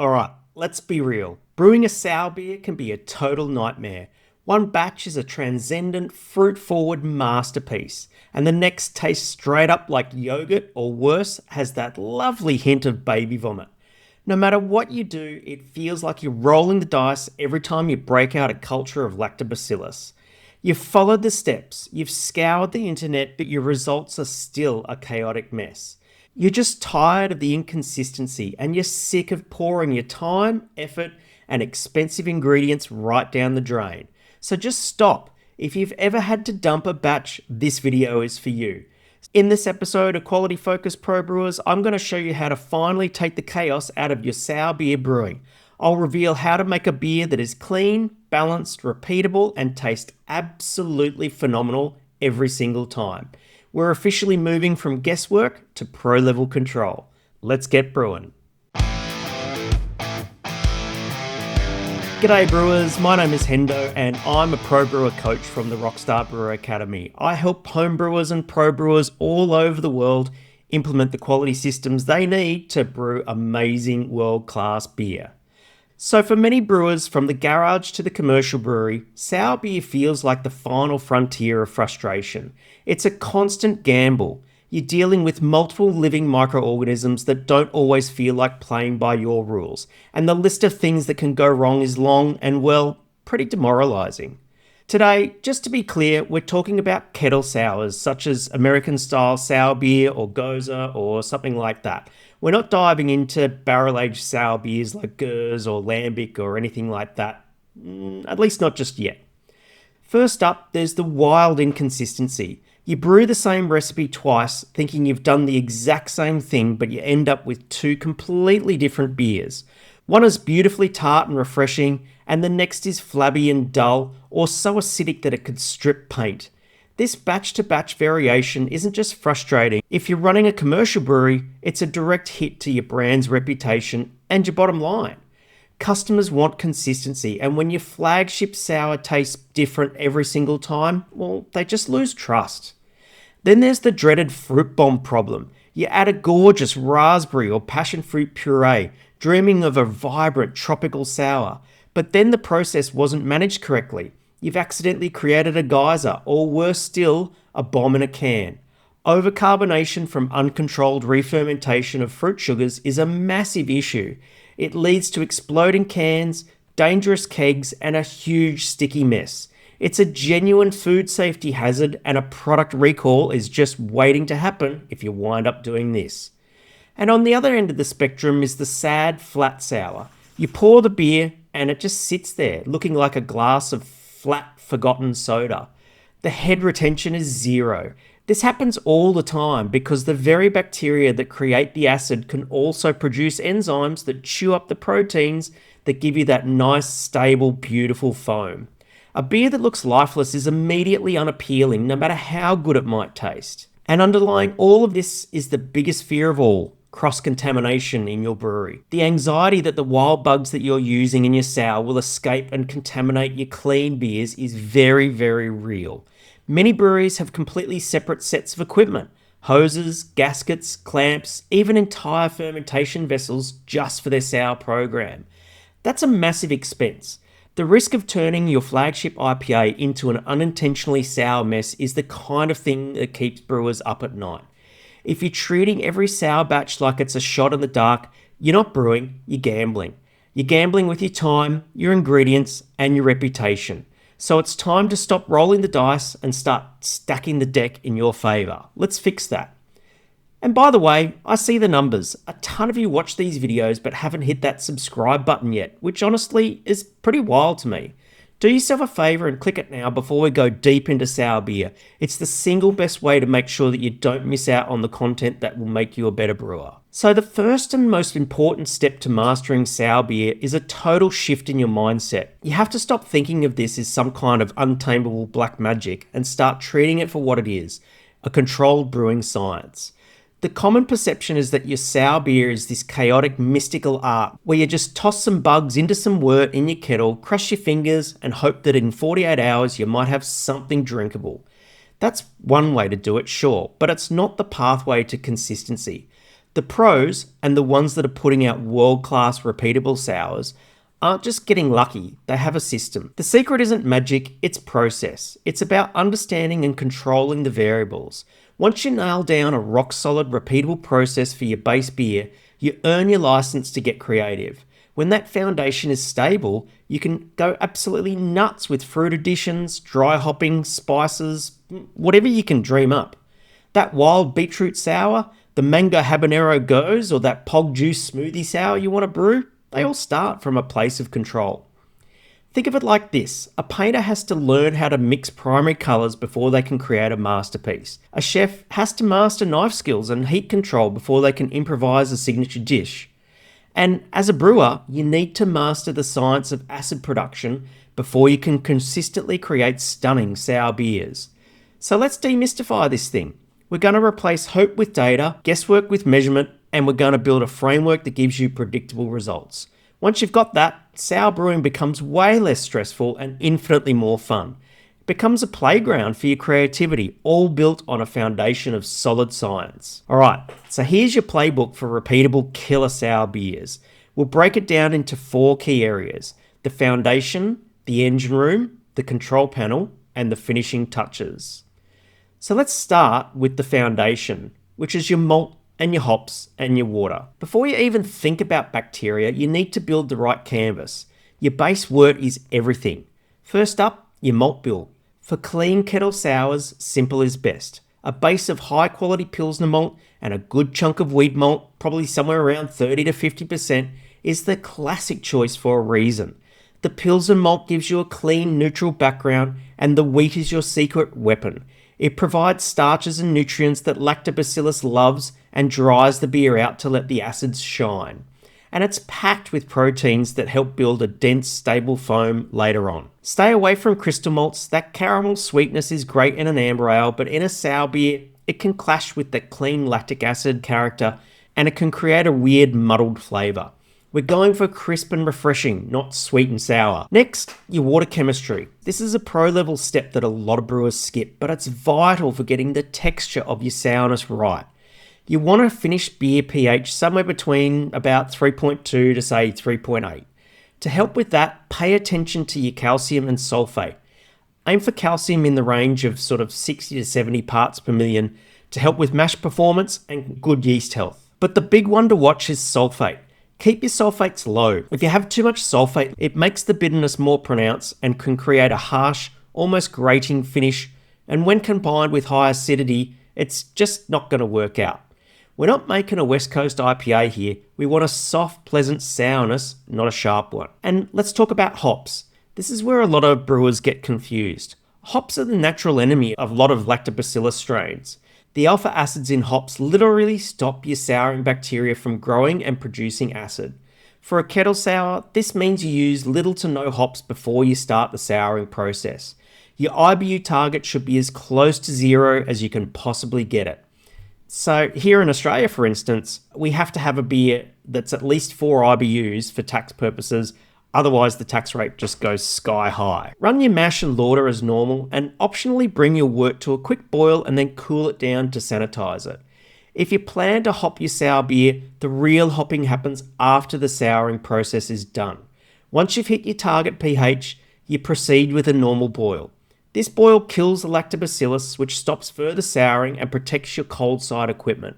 Alright, let's be real. Brewing a sour beer can be a total nightmare. One batch is a transcendent, fruit-forward masterpiece, and the next tastes straight up like yogurt, or worse, has that lovely hint of baby vomit. No matter what you do, it feels like you're rolling the dice every time you break out a culture of lactobacillus. You've followed the steps, you've scoured the internet, but your results are still a chaotic mess. You're just tired of the inconsistency and you're sick of pouring your time, effort, and expensive ingredients right down the drain. So just stop. If you've ever had to dump a batch, this video is for you. In this episode of Quality Focus Pro Brewers, I'm going to show you how to finally take the chaos out of your sour beer brewing. I'll reveal how to make a beer that is clean, balanced, repeatable, and tastes absolutely phenomenal every single time. We're officially moving from guesswork to pro-level control. Let's get brewing. G'day brewers, my name is Hendo and I'm a pro brewer coach from the Rockstar Brewer Academy. I help home brewers and pro brewers all over the world implement the quality systems they need to brew amazing world-class beer. So for many brewers, from the garage to the commercial brewery, sour beer feels like the final frontier of frustration. It's a constant gamble. You're dealing with multiple living microorganisms that don't always feel like playing by your rules, and the list of things that can go wrong is long and, well, pretty demoralizing. Today, just to be clear, we're talking about kettle sours, such as American-style sour beer or Goza or something like that. We're not diving into barrel-aged sour beers like Gers or Lambic or anything like that, at least not just yet. First up, there's the wild inconsistency. You brew the same recipe twice, thinking you've done the exact same thing, but you end up with two completely different beers. One is beautifully tart and refreshing, and the next is flabby and dull, or so acidic that it could strip paint. This batch-to-batch variation isn't just frustrating. If you're running a commercial brewery, it's a direct hit to your brand's reputation and your bottom line. Customers want consistency, and when your flagship sour tastes different every single time, well, they just lose trust. Then there's the dreaded fruit bomb problem. You add a gorgeous raspberry or passion fruit puree, dreaming of a vibrant tropical sour, but then the process wasn't managed correctly. You've accidentally created a geyser, or worse still, a bomb in a can. Overcarbonation from uncontrolled re-fermentation of fruit sugars is a massive issue. It leads to exploding cans, dangerous kegs, and a huge sticky mess. It's a genuine food safety hazard, and a product recall is just waiting to happen if you wind up doing this. And on the other end of the spectrum is the sad, flat sour. You pour the beer, and it just sits there, looking like a glass of flat, forgotten soda. The head retention is zero. This happens all the time because the very bacteria that create the acid can also produce enzymes that chew up the proteins that give you that nice, stable, beautiful foam. A beer that looks lifeless is immediately unappealing, no matter how good it might taste. And underlying all of this is the biggest fear of all: cross-contamination in your brewery. The anxiety that the wild bugs that you're using in your sour will escape and contaminate your clean beers is very, very real. Many breweries have completely separate sets of equipment: hoses, gaskets, clamps, even entire fermentation vessels just for their sour program. That's a massive expense. The risk of turning your flagship IPA into an unintentionally sour mess is the kind of thing that keeps brewers up at night. If you're treating every sour batch like it's a shot in the dark, you're not brewing, you're gambling. You're gambling with your time, your ingredients, and your reputation. So it's time to stop rolling the dice and start stacking the deck in your favour. Let's fix that. And by the way, I see the numbers. A ton of you watch these videos but haven't hit that subscribe button yet, which honestly is pretty wild to me. Do yourself a favour and click it now before we go deep into sour beer. It's the single best way to make sure that you don't miss out on the content that will make you a better brewer. So the first and most important step to mastering sour beer is a total shift in your mindset. You have to stop thinking of this as some kind of untamable black magic and start treating it for what it is: a controlled brewing science. The common perception is that your sour beer is this chaotic, mystical art where you just toss some bugs into some wort in your kettle, crush your fingers, and hope that in 48 hours you might have something drinkable. That's one way to do it, sure, but it's not the pathway to consistency. The pros, and the ones that are putting out world-class repeatable sours, aren't just getting lucky, they have a system. The secret isn't magic, it's process. It's about understanding and controlling the variables. Once you nail down a rock-solid repeatable process for your base beer, you earn your license to get creative. When that foundation is stable, you can go absolutely nuts with fruit additions, dry hopping, spices, whatever you can dream up. That wild beetroot sour, the mango habanero goes, or that pog juice smoothie sour you want to brew, they all start from a place of control. Think of it like this. A painter has to learn how to mix primary colours before they can create a masterpiece. A chef has to master knife skills and heat control before they can improvise a signature dish. And as a brewer, you need to master the science of acid production before you can consistently create stunning sour beers. So let's demystify this thing. We're going to replace hope with data, guesswork with measurement, and we're going to build a framework that gives you predictable results. Once you've got that, sour brewing becomes way less stressful and infinitely more fun. It becomes a playground for your creativity, all built on a foundation of solid science. Alright, so here's your playbook for repeatable killer sour beers. We'll break it down into 4 key areas: the foundation, the engine room, the control panel, and the finishing touches. So let's start with the foundation, which is your malt and your hops and your water. Before you even think about bacteria, you need to build the right canvas. Your base wort is everything. First up, your malt bill. For clean kettle sours, simple is best. A base of high quality Pilsner malt and a good chunk of wheat malt, probably somewhere around 30 to 50%, is the classic choice for a reason. The Pilsner malt gives you a clean, neutral background, and the wheat is your secret weapon. It provides starches and nutrients that Lactobacillus loves and dries the beer out to let the acids shine. And it's packed with proteins that help build a dense, stable foam later on. Stay away from crystal malts. That caramel sweetness is great in an amber ale, but in a sour beer, it can clash with the clean lactic acid character, and it can create a weird muddled flavour. We're going for crisp and refreshing, not sweet and sour. Next, your water chemistry. This is a pro-level step that a lot of brewers skip, but it's vital for getting the texture of your sourness right. You want to finish beer pH somewhere between about 3.2 to say 3.8. To help with that, pay attention to your calcium and sulfate. Aim for calcium in the range of sort of 60 to 70 parts per million to help with mash performance and good yeast health. But the big one to watch is sulfate. Keep your sulfates low. If you have too much sulfate, it makes the bitterness more pronounced and can create a harsh, almost grating finish, and when combined with high acidity, it's just not going to work out. We're not making a West Coast IPA here. We want a soft, pleasant sourness, not a sharp one. And let's talk about hops. This is where a lot of brewers get confused. Hops are the natural enemy of a lot of Lactobacillus strains. The alpha acids in hops literally stop your souring bacteria from growing and producing acid. For a kettle sour, this means you use little to no hops before you start the souring process. Your IBU target should be as close to 0 as you can possibly get it. So here in Australia, for instance, we have to have a beer that's at least 4 IBUs for tax purposes, otherwise the tax rate just goes sky high. Run your mash and lauter as normal, and optionally bring your wort to a quick boil and then cool it down to sanitize it. If you plan to hop your sour beer, the real hopping happens after the souring process is done. Once you've hit your target pH, you proceed with a normal boil. This boil kills the lactobacillus, which stops further souring and protects your cold side equipment.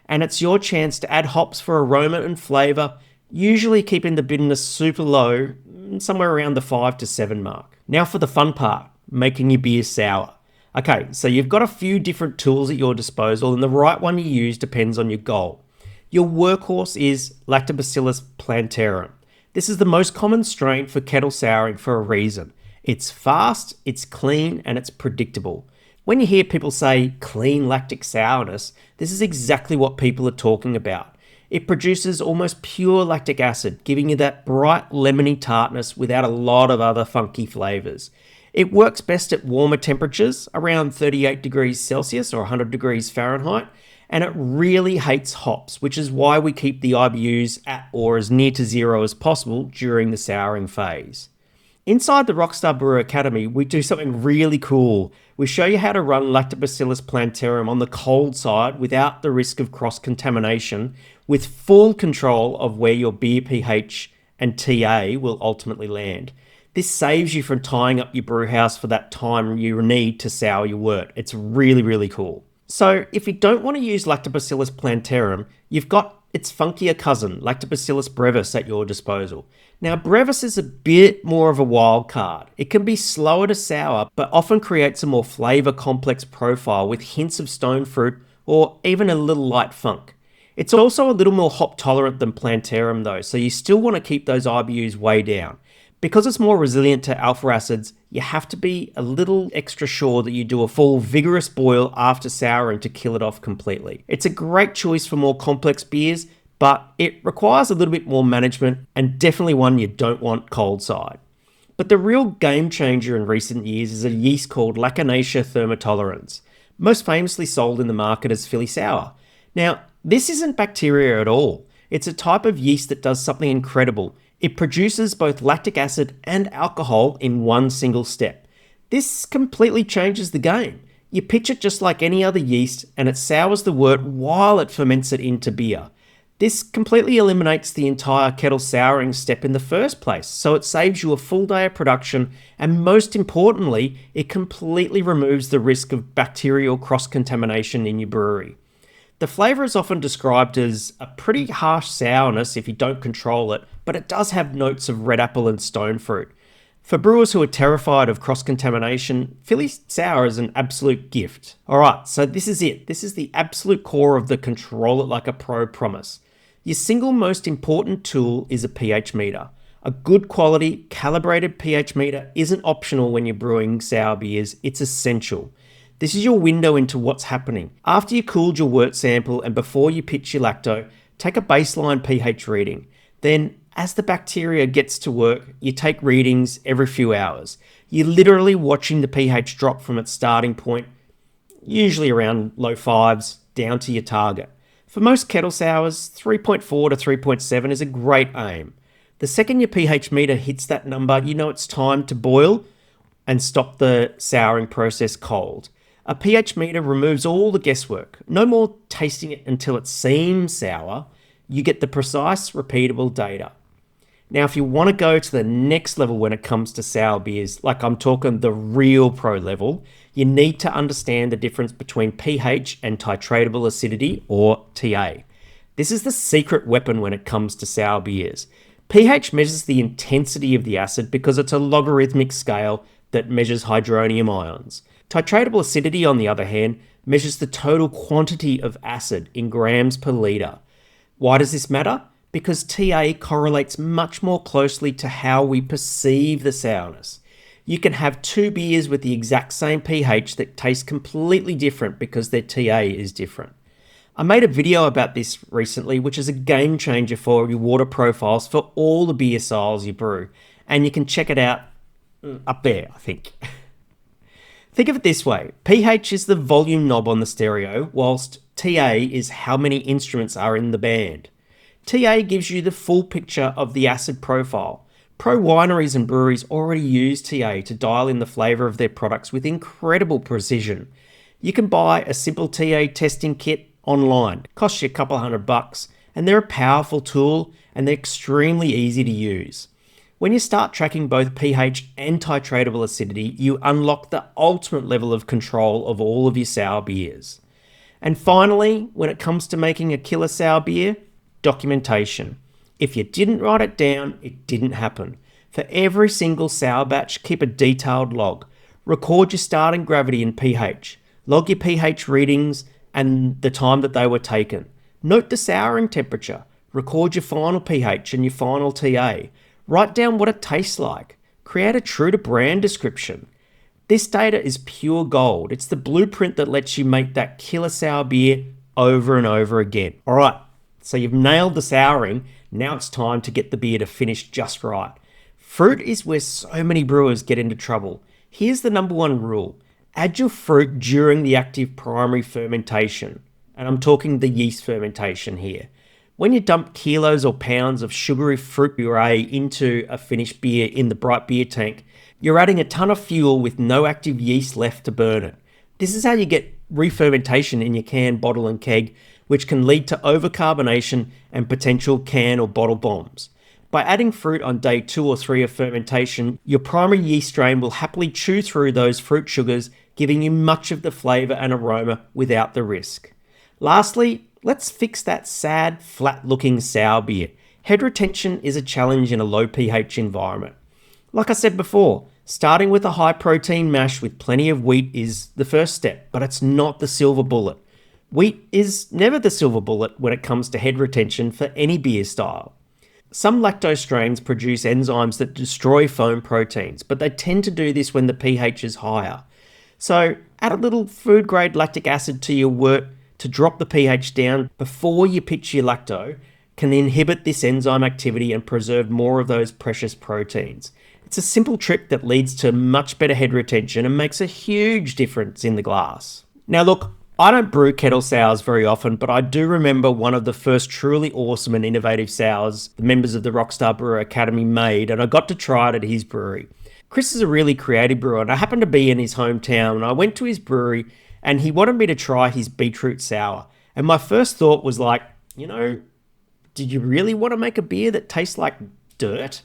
And it's your chance to add hops for aroma and flavour, usually keeping the bitterness super low, somewhere around the 5 to 7 mark. Now for the fun part, making your beer sour. Okay, so you've got a few different tools at your disposal, and the right one you use depends on your goal. Your workhorse is Lactobacillus plantarum. This is the most common strain for kettle souring for a reason. It's fast, it's clean, and it's predictable. When you hear people say clean lactic sourness, this is exactly what people are talking about. It produces almost pure lactic acid, giving you that bright lemony tartness without a lot of other funky flavours. It works best at warmer temperatures, around 38 degrees Celsius or 100 degrees Fahrenheit, and it really hates hops, which is why we keep the IBUs at or as near to 0 as possible during the souring phase. Inside the Rockstar Brewer Academy, we do something really cool. We show you how to run Lactobacillus plantarum on the cold side without the risk of cross-contamination, with full control of where your beer pH and TA will ultimately land. This saves you from tying up your brew house for that time you need to sour your wort. It's really, really cool. So if you don't want to use Lactobacillus plantarum, you've got its funkier cousin, Lactobacillus brevis, at your disposal. Now, brevis is a bit more of a wild card. It can be slower to sour, but often creates a more flavor complex profile with hints of stone fruit or even a little light funk. It's also a little more hop tolerant than plantarum though, so you still want to keep those IBUs way down. Because it's more resilient to alpha acids, you have to be a little extra sure that you do a full vigorous boil after souring to kill it off completely. It's a great choice for more complex beers, but it requires a little bit more management and definitely one you don't want cold side. But the real game changer in recent years is a yeast called Lacinaceae thermotolerans, most famously sold in the market as Philly Sour. Now, this isn't bacteria at all. It's a type of yeast that does something incredible. It produces both lactic acid and alcohol in one single step. This completely changes the game. You pitch it just like any other yeast and it sours the wort while it ferments it into beer. This completely eliminates the entire kettle souring step in the first place, so it saves you a full day of production, and most importantly, it completely removes the risk of bacterial cross-contamination in your brewery. The flavour is often described as a pretty harsh sourness if you don't control it, but it does have notes of red apple and stone fruit. For brewers who are terrified of cross-contamination, Philly Sour is an absolute gift. Alright, so this is it. This is the absolute core of the control it like a pro promise. Your single most important tool is a pH meter. A good quality, calibrated pH meter isn't optional when you're brewing sour beers, it's essential. This is your window into what's happening. After you cooled your wort sample and before you pitch your lacto, take a baseline pH reading. Then, as the bacteria gets to work, you take readings every few hours. You're literally watching the pH drop from its starting point, usually around low fives, down to your target. For most kettle sours, 3.4 to 3.7 is a great aim. The second your pH meter hits that number, you know it's time to boil and stop the souring process cold. A pH meter removes all the guesswork. No more tasting it until it seems sour. You get the precise, repeatable data. Now, if you want to go to the next level when it comes to sour beers, like I'm talking the real pro level, you need to understand the difference between pH and titratable acidity, or TA. This is the secret weapon when it comes to sour beers. pH measures the intensity of the acid because it's a logarithmic scale that measures hydronium ions. Titratable acidity, on the other hand, measures the total quantity of acid in grams per litre. Why does this matter? Because TA correlates much more closely to how we perceive the sourness. You can have two beers with the exact same pH that taste completely different because their TA is different. I made a video about this recently, which is a game changer for your water profiles for all the beer styles you brew, and you can check it out up there, I think. Think of it this way, pH is the volume knob on the stereo, whilst TA is how many instruments are in the band. TA gives you the full picture of the acid profile. Pro wineries and breweries already use TA to dial in the flavour of their products with incredible precision. You can buy a simple TA testing kit online. It costs you a couple $100, and they're a powerful tool and they're extremely easy to use. When you start tracking both pH and titratable acidity, you unlock the ultimate level of control of all of your sour beers. And finally, when it comes to making a killer sour beer, documentation. If you didn't write it down, it didn't happen. For every single sour batch, keep a detailed log. Record your starting gravity and pH. Log your pH readings and the time that they were taken. Note the souring temperature. Record your final pH and your final TA. Write down what it tastes like. Create a true to brand description. This data is pure gold. It's the blueprint that lets you make that killer sour beer over and over again. All right, so you've nailed the souring. Now it's time to get the beer to finish just right. Fruit is where so many brewers get into trouble. Here's the number one rule. Add your fruit during the active primary fermentation. And I'm talking the yeast fermentation here. When you dump kilos or pounds of sugary fruit puree into a finished beer in the bright beer tank, you're adding a ton of fuel with no active yeast left to burn it. This is how you get re-fermentation in your can, bottle and keg, which can lead to overcarbonation and potential can or bottle bombs. By adding fruit on day 2 or 3 of fermentation, your primary yeast strain will happily chew through those fruit sugars, giving you much of the flavour and aroma without the risk. Lastly, let's fix that sad, flat-looking sour beer. Head retention is a challenge in a low pH environment. Like I said before, starting with a high-protein mash with plenty of wheat is the first step, but it's not the silver bullet. Wheat is never the silver bullet when it comes to head retention for any beer style. Some lactose strains produce enzymes that destroy foam proteins, but they tend to do this when the pH is higher. So add a little food-grade lactic acid to your wort to drop the pH down before you pitch your lacto can inhibit this enzyme activity and preserve more of those precious proteins. It's a simple trick that leads to much better head retention and makes a huge difference in the glass. Now look, I don't brew kettle sours very often, but I do remember one of the first truly awesome and innovative sours the members of the Rockstar Brewer Academy made, and I got to try it at his brewery. Chris is a really creative brewer, and I happened to be in his hometown, and I went to his brewery, and he wanted me to try his beetroot sour. And my first thought was like, did you really want to make a beer that tastes like dirt?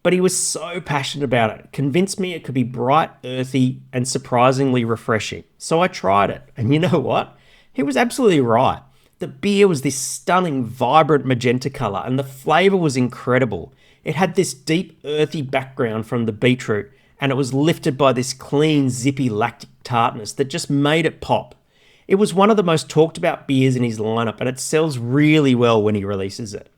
But he was so passionate about it, convinced me it could be bright, earthy, and surprisingly refreshing. So I tried it, and you know what? He was absolutely right. The beer was this stunning, vibrant magenta colour, and the flavour was incredible. It had this deep, earthy background from the beetroot, and it was lifted by this clean, zippy lactic tartness that just made it pop. It was one of the most talked about beers in his lineup, and it sells really well when he releases it.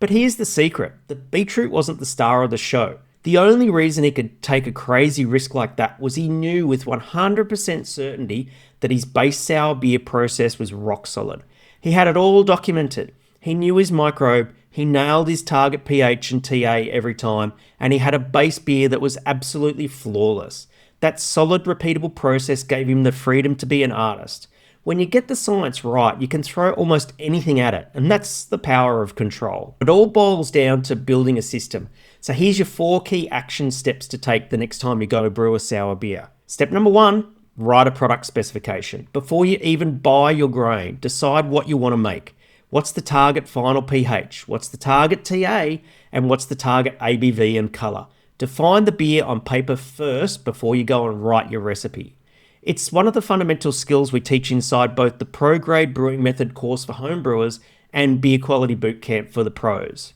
But here's the secret. The beetroot wasn't the star of the show. The only reason he could take a crazy risk like that was he knew with 100% certainty that his base sour beer process was rock solid. He had it all documented. He knew his microbe, he nailed his target pH and TA every time, and he had a base beer that was absolutely flawless. That solid, repeatable process gave him the freedom to be an artist. When you get the science right, you can throw almost anything at it, and that's the power of control. It all boils down to building a system. So here's your 4 key action steps to take the next time you go brew a sour beer. Step number 1, write a product specification. Before you even buy your grain, decide what you want to make. What's the target final pH? What's the target TA? And what's the target ABV and colour? Define the beer on paper first before you go and write your recipe. It's one of the fundamental skills we teach inside both the Pro Grade Brewing Method course for homebrewers and Beer Quality Bootcamp for the pros.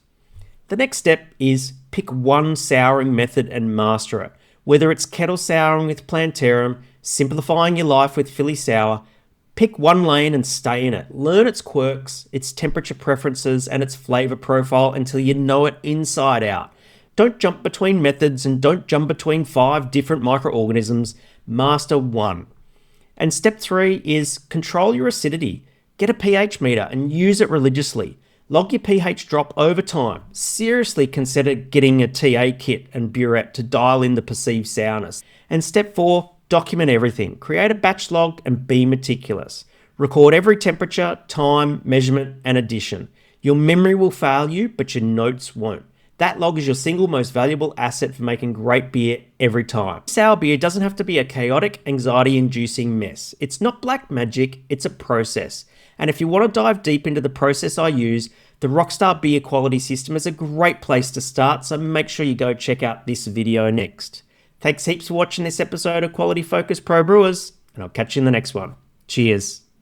The next step is pick one souring method and master it. Whether it's kettle souring with Plantarum, simplifying your life with Philly Sour, pick one lane and stay in it. Learn its quirks, its temperature preferences, and its flavour profile until you know it inside out. Don't jump between methods and don't jump between 5 different microorganisms. Master one. And step 3 is control your acidity. Get a pH meter and use it religiously. Log your pH drop over time. Seriously consider getting a TA kit and burette to dial in the perceived sourness. And step 4, document everything. Create a batch log and be meticulous. Record every temperature, time, measurement, and addition. Your memory will fail you, but your notes won't. That log is your single most valuable asset for making great beer every time. Sour beer doesn't have to be a chaotic, anxiety-inducing mess. It's not black magic, it's a process. And if you want to dive deep into the process I use, the Rockstar Beer Quality System is a great place to start, so make sure you go check out this video next. Thanks heaps for watching this episode of Quality Focus Pro Brewers, and I'll catch you in the next one. Cheers.